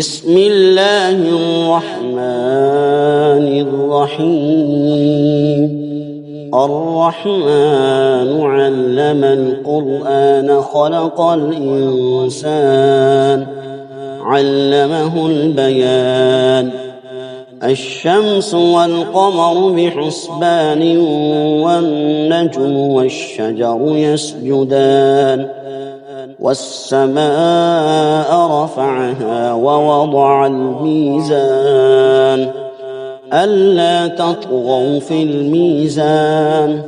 بسم الله الرحمن الرحيم الرحمن علم القرآن خلق الإنسان علمه البيان الشمس والقمر بحسبان والنجم والشجر يسجدان والسماء رفعها ووضع الميزان ألا تطغوا في الميزان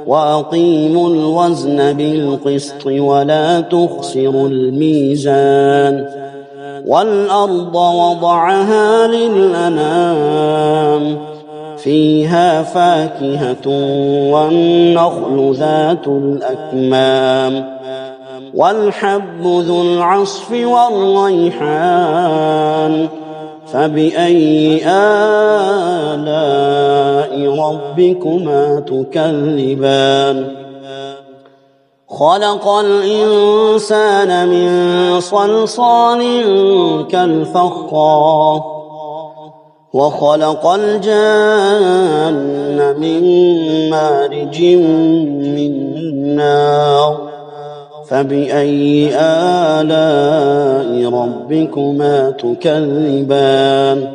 وأقيموا الوزن بالقسط ولا تخسروا الميزان والأرض وضعها للأنام فيها فاكهة والنخل ذات الأكمام والحب ذو العصف والريحان فبأي آلاء ربكما تكذبان خلق الإنسان من صلصال كالفخار وخلق الجان من مارج من نار فبأي آلاء ربكما تكذبان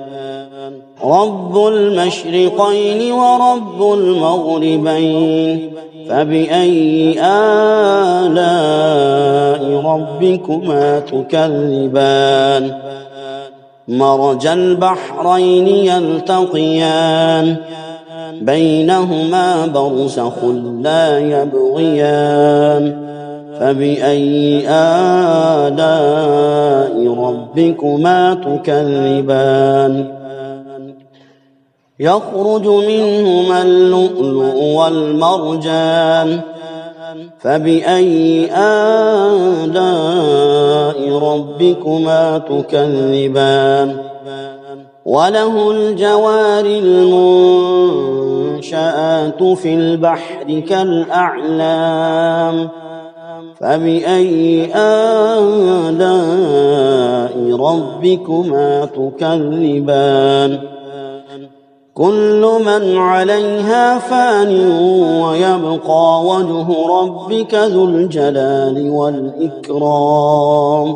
رب المشرقين ورب المغربين فبأي آلاء ربكما تكذبان مرج البحرين يلتقيان بينهما برزخ لا يبغيان فبأي آلاء ربكما تكذبان يخرج منهما اللؤلؤ والمرجان فبأي آلاء ربكما تكذبان وله الجوار المنشآت في البحر كالأعلام فبأي آلاء ربكما تكذبان كل من عليها فان ويبقى وجه ربك ذو الجلال والإكرام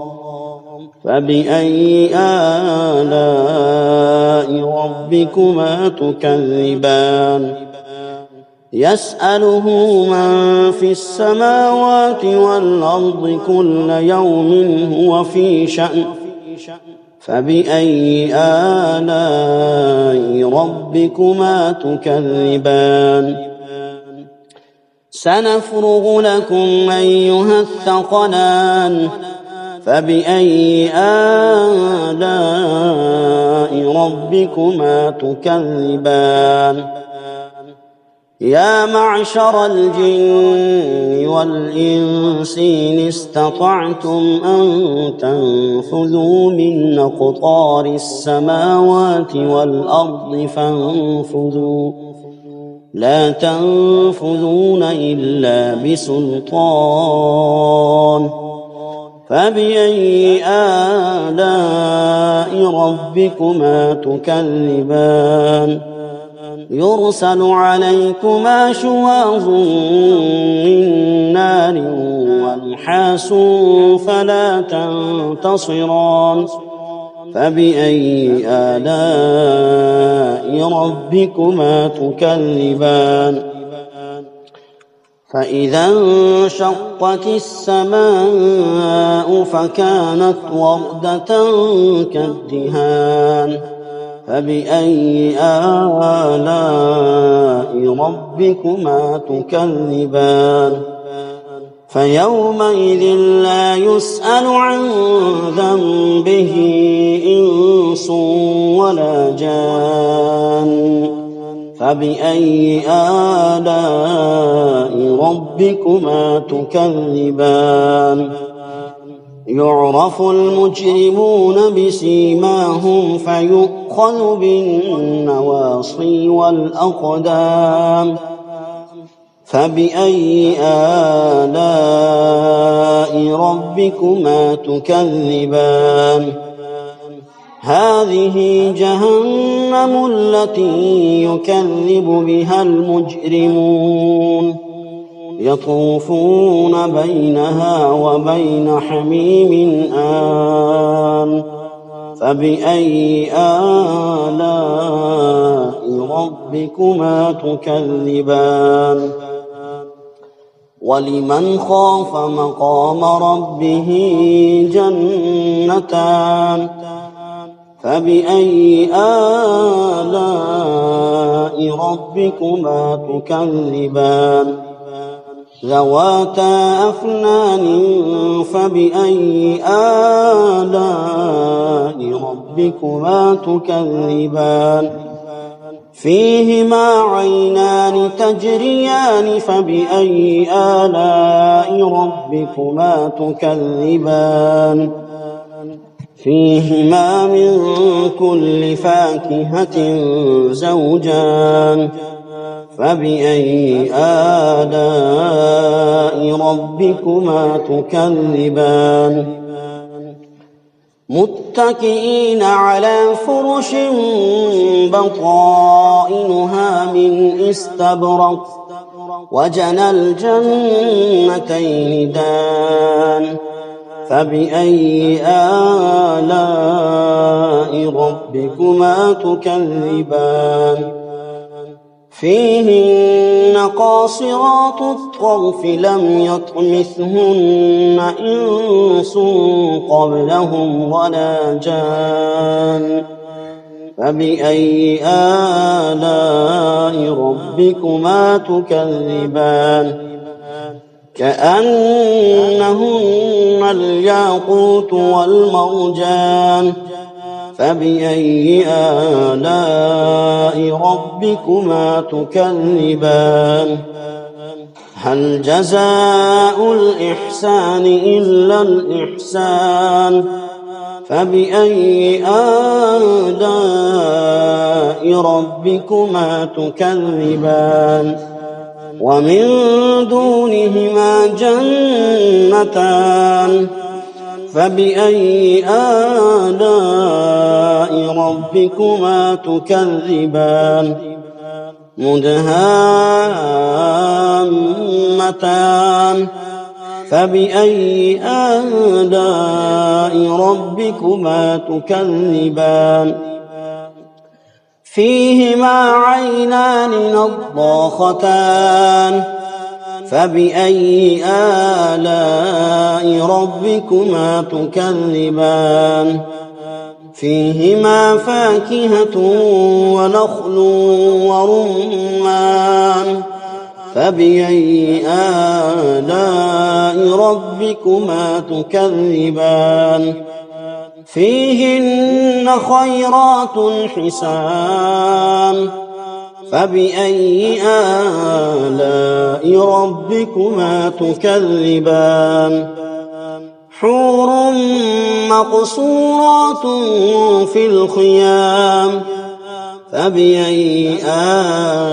فبأي آلاء ربكما تكذبان يسأله من في السماوات والأرض كل يوم هو في شأن فبأي آلاء ربكما تكذبان سنفرغ لكم أيها الثقلان فبأي آلاء ربكما تكذبان يا معشر الجن والإنس إن استطعتم أن تنفذوا من أقطار السماوات والأرض فانفذوا لا تنفذون إلا بسلطان فبأي آلاء ربكما تكذبان يرسل عليكما شواظ من نار ونحاس فلا تنتصران فبأي آلاء ربكما تكذبان فإذا انشقت السماء فكانت وردة كالدهان فبأي آلاء ربكما تكذبان فيومئذ لا يسأل عن ذنبه إنس ولا جان فبأي آلاء ربكما تكذبان يعرف المجرمون بسيماهم فيؤخذ بالنواصي والأقدام فبأي آلاء ربكما تكذبان هذه جهنم التي يكذب بها المجرمون يطوفون بينها وبين حميم آن فبأي آلاء ربكما تكذبان ولمن خاف مقام ربه جنتان فبأي آلاء ربكما تكذبان ذواتا أفنان فبأي آلاء ربكما تكذبان فيهما عينان تجريان فبأي آلاء ربكما تكذبان فيهما من كل فاكهة زوجان فبأي آلاء ربكما تكذبان متكئين على فرش بطائنها من استبرق وجنى الجنتين دان فبأي آلاء ربكما تكذبان فيهن قاصرات الطرف لم يطمثهن إنس قبلهم ولا جان فبأي آلاء ربكما تكذبان كأنهن الياقوت والمرجان فبأي آلاء ربكما تكذبان هل جزاء الإحسان إلا الإحسان فبأي آلاء ربكما تكذبان ومن دونهما جنتان فبأي آلاء ربكما تكذبان مدهامتان فبأي آلاء ربكما تكذبان فيهما عينان نضاختان فبأي آلاء ربكما تكذبان فيهما فاكهة ونخل ورمان فبأي آلاء ربكما تكذبان فيهن خيرات حسان فبأي آلاء ربكما تكذبان حور مقصورات في الخيام فبأي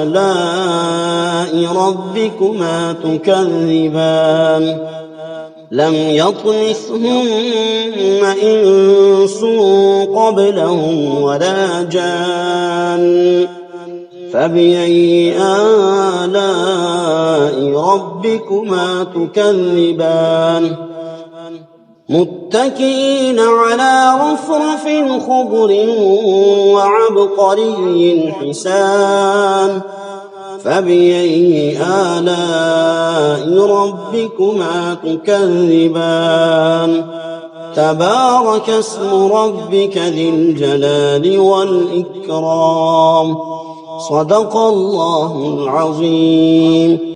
آلاء ربكما تكذبان لم يطمثهن إنس قبلهم ولا جان فبأي آلاء ربكما تكذبان متكئين على رفرف خضر وعبقري حسان فبأي آلاء ربكما تكذبان تبارك اسم ربك ذي الجلال والإكرام صدق الله العظيم.